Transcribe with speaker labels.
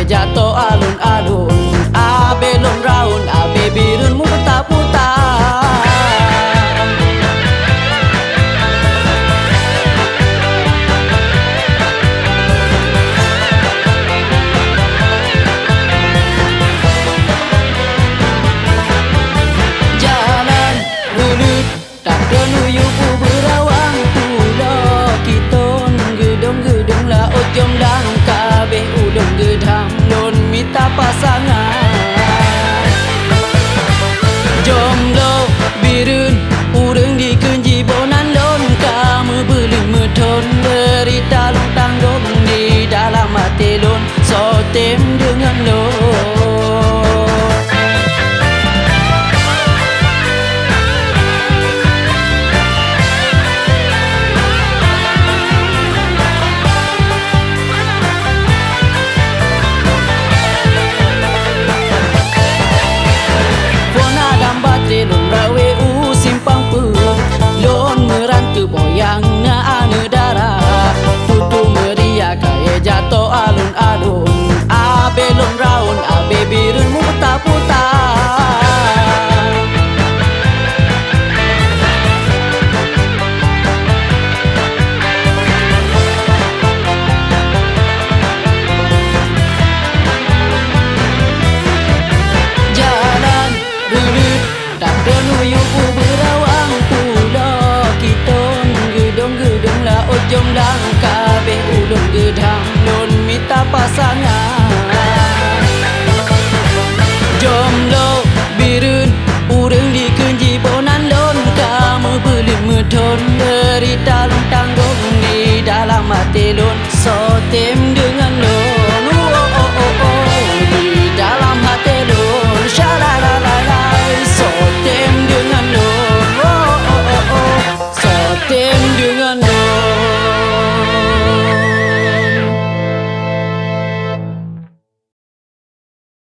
Speaker 1: jatuh alun-alun, belum raun, birun muta-muta. Jalan belut tak penuyu berawang pulau kiton gedung-gedung laut jom dah kabeh ulun gedang lon minta pasangan. Jomblo birun urang di kunji bonan lon kamu belum meton berita long tanggung di dalam hati lon so tem dengan lon.